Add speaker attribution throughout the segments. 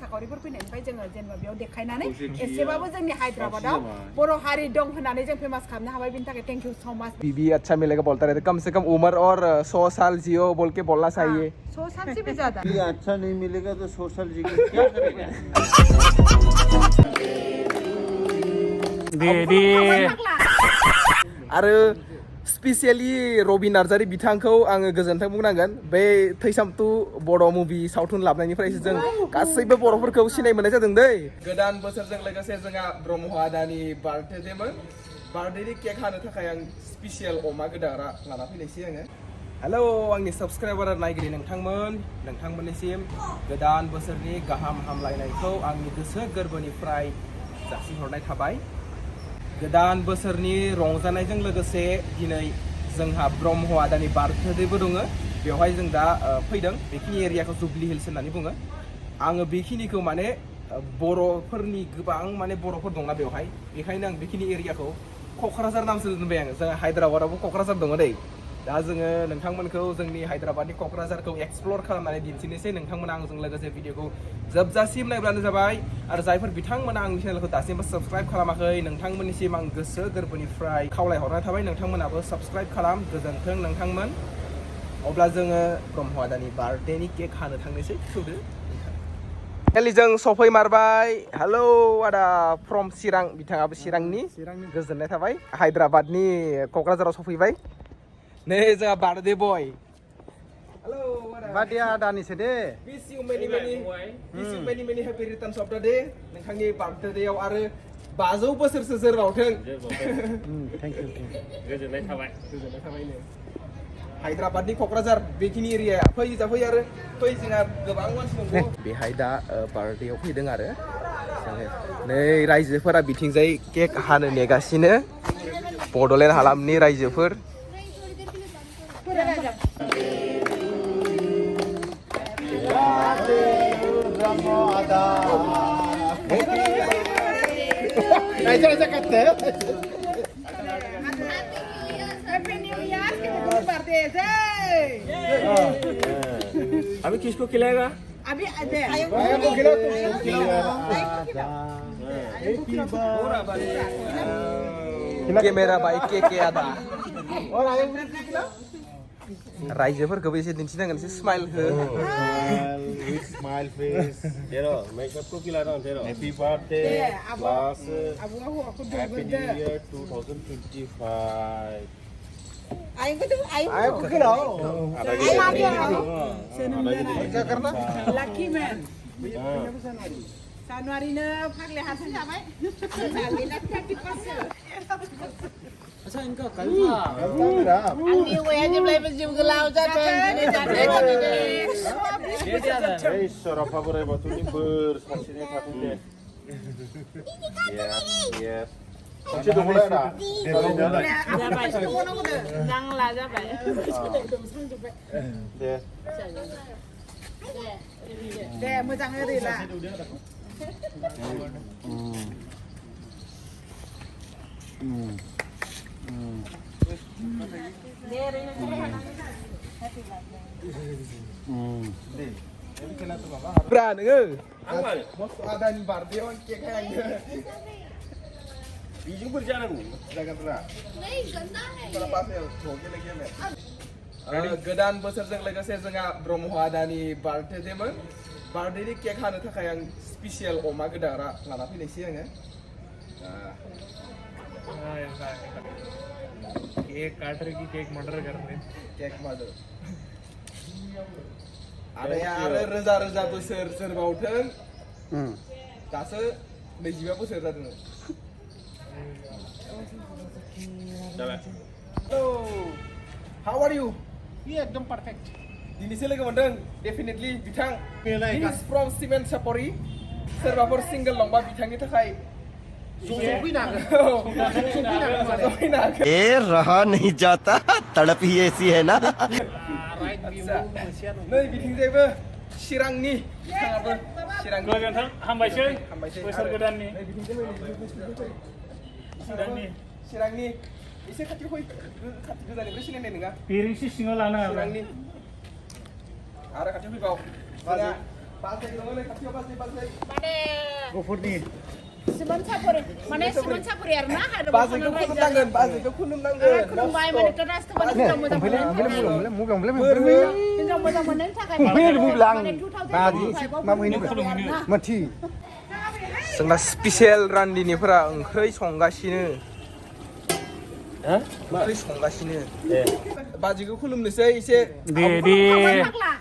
Speaker 1: मोसाखावरिफोर फैनायनिफ्राय जोङो जेनेबा बेयाव देखायनानै एसेबाबो जोंनि हायद्राबादाव बर' हारि दं होननानै जों फेमास खालामनो हाबाय बिनि थाखाय थैंक इउ सो माच
Speaker 2: बीबी अच्छा मिलेगा बोलता रहता कम से कम उम्र और 100 साल जियो बोल के बोलना चाहिए
Speaker 1: 100 साल से भी ज्यादा
Speaker 3: अच्छा नहीं मिलेगा तो 100 साल जी के क्या करेगा
Speaker 2: आरो स्पेशली रबि नार्जारी बिथांखौ आङो गोजोन्थों बुंनांगोन बे थैसामथु बर' मुभि सावथुन लाबोनायनिफ्रायसो जों गासैबो बर'फोरखौ सिनाय मोननाय जादों दै गोदान बोसोरजों लोगोसे जोंहा ब्रह्म आदानि बार्थडेमोन बार्थडेनि केक हानो थाखाय आं स्पेशल अमा गोदारा लाना फैनायसै आङो हेलौ आंनि साबस्क्राइबार नायगिरि नोंथांमोननिसिम गोदान बोसोरनि गाहाम हामलायनायखौ आंनि गोसो गोरबोनिफ्राय जासिहरनाय थाबाय गोदान बोसोरनि रंजानायजों लोगोसे दिनै जोंहा ब्रह्म आदानि बार्थडेबो दङ बेवहाय जों दा फैदों बेखिनि एरियाखौ जुबली हिल्स होननानै बुङो आङो बेखिनिखौ माने बर'फोरनि गोबां माने बर'फोर दंना बेवहाय बेखायनो आं बेखिनि एरियाखौ क'क्राझार नामसो दोनबाय आङो जोंहा हायद्राबादावबो क'क्राझार दङ दै दा जोङो नोंथांमोनखौ जोंनि हायद्राबादनि क'क्राझारखौ एक्सप्लर खालामनानै दिन्थिनोसै नोंथांमोना आंजों लोगोसे भिडिअखौ जोबजासिम नायब्लानो जाबाय आरो जायफोर बिथांमोना आंनि चेनेलखौ दासिमबो साबस्क्राइब खालामाखै नोंथांमोननिसिम आं गोसो गोरबोनिफ्राय खावलायहरनाय थाबाय नोंथांमोनाबो साबस्क्राइब खालाम गोजोन्थों नोंथांमोन अब्ला जोङो ब्रह्म आदानि बार्थडेनि केक हानो थांनोसै फैदो जों सफैमारबाय हेलौ आदा फ्रम चिरां बिथाङाबो चिरांनि गोजोननाय थाबाय हायद्राबादनि क'क्राझाराव सफैबाय नै जोंहा बार्थडे बय हेलौ
Speaker 3: बार्थडे आदानिसो दे
Speaker 2: wish you many happy returns of the day नोंथांनि बार्थडेयाव आरो 500 बोसोरसो जोरबावथों
Speaker 3: थेंक इउ
Speaker 2: गोजोननाय थाबाय नो हायद्राबादनि क'क्राझार बेखिनि एरियाया फै आरो फै जोंहा गोबां मानसि दङ बेहाय दा बार्थडेयाव फैदों आरो नै रायजोफोरा बिथिंजाय केक हानो नेगासिनो बड'लेण्ड हालामनि रायजोफोर
Speaker 3: ऐसा करते हैं
Speaker 2: अभी किसको खिलाएगा
Speaker 1: अभी
Speaker 2: मेरा भाई के आदा रायजोफोरखौबो एसे दिन्थिनांगोन एसे स्माइल हो
Speaker 3: स्माइल फेस तेरो मेकअप को खिला रहा हूं तेरो happy birthday class happy new year 2025 आयो को खिलाओ क्या करना
Speaker 1: लकी मैन जानुवारिनो फाग्ले हारसिं जाबाय
Speaker 3: अच्छा इनका कल था
Speaker 1: आंनि वया जेब्लायबो जिउ गोलाव जाथों
Speaker 3: इसोर आफा बोराइ बाथौनि बोर सारस्रिनाय थाथों दे यस खनसे दङलाय ना
Speaker 1: जाबाय नांला जाबाय दे मोजाङै ओरै ला
Speaker 2: Bra nङो मस्त आदानि बार्थडेयाव केक हायो
Speaker 3: बीजू पर जानांगौ
Speaker 2: जागोनब्रा गोदान बोसोरजों लोगोसे जोंहा ब्रह्म आदानि बार्थडेमोन बार्थडेनि केक हानो थाखाय आं स्पेशल अमा गोदारा लाना फैनायसै आङो
Speaker 4: केक काट रही की केक मर्डर कर रहे
Speaker 2: केक मर्डर आरो रोजा रोजा बोसोर जोरबावथों दासो 25 बोसोर जादों हेलो हाउ आर यू
Speaker 3: एकदम परफेक्ट
Speaker 2: दिनैसो लोगो मोनदों डेफिनेटलि बिथां इज फ्रम सिमेन्ट सापरि सोरबाफोर सिंगल दंबा बिथांनि थाखाय
Speaker 5: ए रहा नहीं जाता तड़प ही ऐसी है ना
Speaker 2: नै बिथिंजायबो चिरांनि बिथाङाबो चिरांनि
Speaker 4: गोजोन्थों हामबायसै बोसोर गोदाननि
Speaker 2: चिरांनि एसे खाथियाव फै खाथि गोजाननिफ्राय सिनायनाय नङा
Speaker 4: पिरिंसि सिङाव लानो हागोन
Speaker 2: चिरांनि आरो खाथियाव फैबाव जोंहा
Speaker 1: Mane Simon Sapuri, Mane Simon Sapuri arna ada
Speaker 2: Basiknya खुलुमनांगोन, basiknya खुलुमनांगोन.
Speaker 1: खुलुमबाय माने टेरास तो माने हिनजाव मोजां मोननायनि थाखाय हिनजाव मोजां मोननायनि थाखाय माने
Speaker 2: जोंना स्पेशल रान्दिनिफोरा ओंख्रि संगासिनो बाजिखौ खुलुमनोसै एसे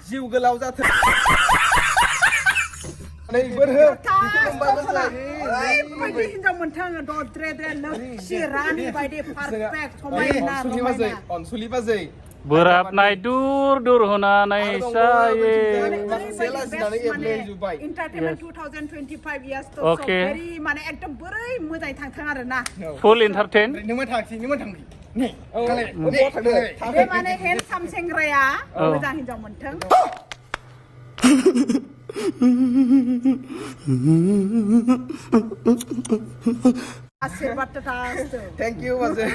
Speaker 2: जिउ गोलाव जाथों बोर हो
Speaker 1: हिनजाव मोनथों दद्रे सिरानि बायदि पारफेक्ट समायना
Speaker 2: अनसुलि बाजै
Speaker 4: बोराबनाय दूर दूर होनानै साये
Speaker 1: Entertainment 2025 years to
Speaker 4: Okay.
Speaker 1: very माने एकदम बोरै मोजाङै थांथों आरो ना
Speaker 4: फुल एन्टारटेन
Speaker 1: बे माने हेन्डसाम सेंग्राया मोजां हिनजाव मोनथों आशीर्वाद थाथों
Speaker 2: थेंक इउ बाजै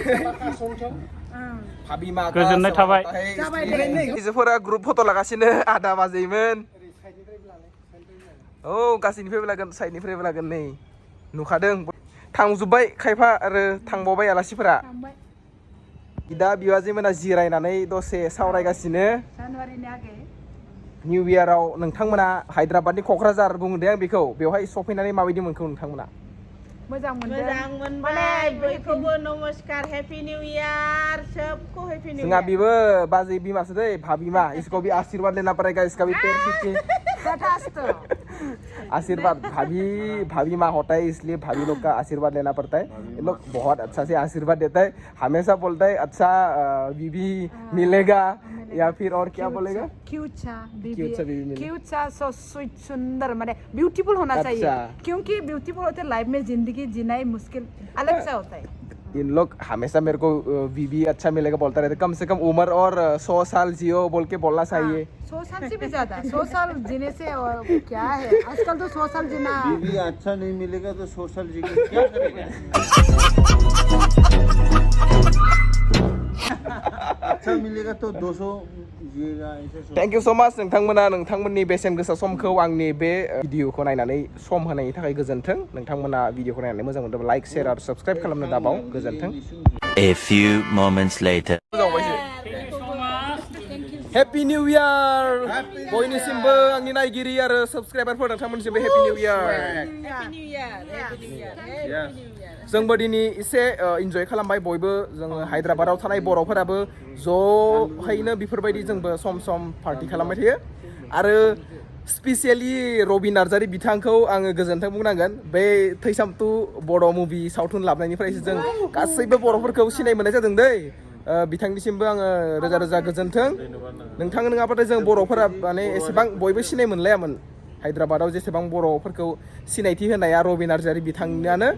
Speaker 2: भाबिमा
Speaker 4: गोजोननाय थाबाय
Speaker 1: जाबाय दे
Speaker 2: आइजोफोरा ग्रुप फट' लागासिनो आदा बाजैमोन औ गासैनिफ्रायबो लागोन साइडनिफ्रायबो लागोन नै नुखादों थांजोब्बाय खायफा आरो थांबावबाय आलासिफोरा दा बिबाजैमोना जिरायनानै दसे सावरायगासिनो
Speaker 1: जानुवारिनि आगे
Speaker 2: निउ इयाराव नोंथांमोना हायद्राबादनि क'क्राझार बुंदों आं बेखौ बेवहाय सफैनानै माबायदि मोनखौ नोंथांमोना
Speaker 1: मोजां मोनदों
Speaker 6: मोजां मोनबाय बयखौबो नमस्कार हेपि निउ इयार सबको हेपि निउ
Speaker 2: जोंहा
Speaker 6: इयार
Speaker 2: बेबो बाजै बिमासो दै भाबिमा इसको भी आशीर्वाद लेना पड़ेगा इसका भी पैर खींचे आशीर्वाद भाभी माँ होता है इसलिए भाभी लोग का आशीर्वाद लेना पड़ता है ये लोग बहुत अच्छा से आशीर्वाद देता है हमेशा बोलता है अच्छा बीबी मिलेगा या फिर और क्या बोलेगा
Speaker 1: क्यूट सा
Speaker 2: क्यूट सा बीवी मिले
Speaker 1: क्यूट सा सो स्वीट सुंदर माने ब्यूटीफुल होना चाहिए क्योंकि ब्यूटीफुल होते लाइफ में जिंदगी जीना ही मुश्किल अलग सा होता है
Speaker 2: इन लोग हमेशा मेरे को बीबी अच्छा मिलेगा बोलता रहता है कम से कम उम्र और 100 साल जियो बोल के बोलना चाहिए
Speaker 1: 100 साल से भी ज्यादा 100 साल जीने से और क्या है आजकल तो 100 साल जीना
Speaker 3: बीवी अच्छा नहीं मिलेगा तो सोशल जी क्या करेगा अच्छा मिलेगा तो 200 जिएगा ऐसे
Speaker 2: थैंक यू सो मच नोंथांमोना नोंथांमोननि बेसेन गोसा समखौ आंनि बे भिडिअखौ नायनानै सम होनायनि थाखाय गोजोन्थों नोंथांमोना भिडिअखौ नायनानै मोजां मोनदोंबा लाइक शेयार आरो साबस्क्राइब खालामनो दाबाव गोजोन्थों
Speaker 5: A few moments later.
Speaker 2: Happy new year बयनिसिमबो आंनि नायगिरि आरो साबस्क्राइबारफोर नोंथांमोननिसिमबो हेपि निउ इयार जोंबो दिनै एसे इन्जय खालामबाय बयबो जोङो हायद्राबादाव थानाय बर'फोराबो ज'हैनो बेफोरबायदि जोंबो सम सम पार्टि खालामबाय थायो आरो स्पेसियेलि रबि नार्जारि बिथांखौ आङो गोजोन्थों बुंनांगोन बे थैसामथु बर' मुभि सावथुन लाबोनायनिफ्रायसो जों गासैबो बर'फोरखौ सिनाय मोननाय जादों दै बिथांनिसिमबो आङो रोजा रोजा गोजोन्थों नोंथां नङाबाथाय जों बर'फोरा माने एसेबां बयबो सिनाय मोनलायामोन हायद्राबादाव जेसेबां बर'फोरखौ सिनायथि होनाया रबि नार्जारि बिथांनियानो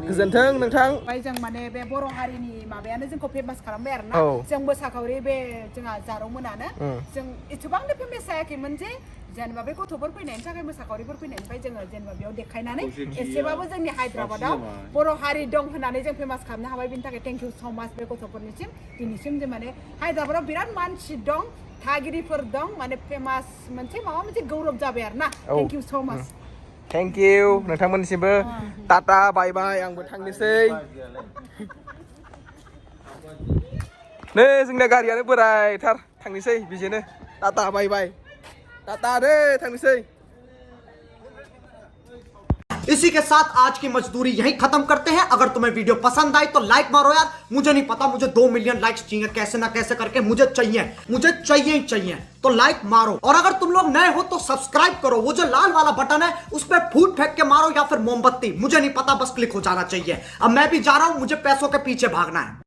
Speaker 2: गोजोन्थों नोंथां
Speaker 1: जों माने बे बर' हारिनि माबायानो जोंखौ फेमास खालामबाय आरोना जों मोसाखावरि बे जोंहा जारौमोनानो जों एसेबांनो फेमास जायाखैमोन जे जेनेबा बे गथ'फोर फैनायनि थाखाय मोसाखावरिफोर फैनायनिफ्राय जोङो जेनेबा बेयाव देखायनानै एसेबाबो जोंनि हायद्राबादाव बर' हारि दं होननानै जों फेमास खालामनो हाबाय बेनि थाखाय थेंक इउ स' माच बे गथ'फोरनिसिम दिनैसिम जों माने हायद्राबादाव बिराद मानसि दं थागिरिफोर दं माने फेमास मोनसे माबा मोनसे गौरब जाबाय आरोना थेंक इउ स' माच
Speaker 2: थेंक इउ नोंथांमोननिसिमबो टाटा बाय बाय आंबो थांनोसै नै जोंना गारियानो बोरायथार थांनोसै बिदिनो टाटा बाय बाय टाटा दे थांनोसै
Speaker 7: इसी के साथ आज की मजदूरी यहीं खत्म करते हैं अगर तुम्हें वीडियो पसंद आई तो लाइक मारो यार मुझे नहीं पता मुझे 2 मिलियन लाइक्स चाहिए कैसे ना कैसे करके मुझे चाहिए ही चाहिए तो लाइक मारो और अगर तुम लोग नए हो तो सब्सक्राइब करो वो जो लाल वाला बटन है उस पर फूट फेंक के मारो या फिर मोमबत्ती मुझे नहीं पता बस क्लिक हो जाना चाहिए अब मैं भी जा रहा हूं मुझे पैसों के पीछे भागना है।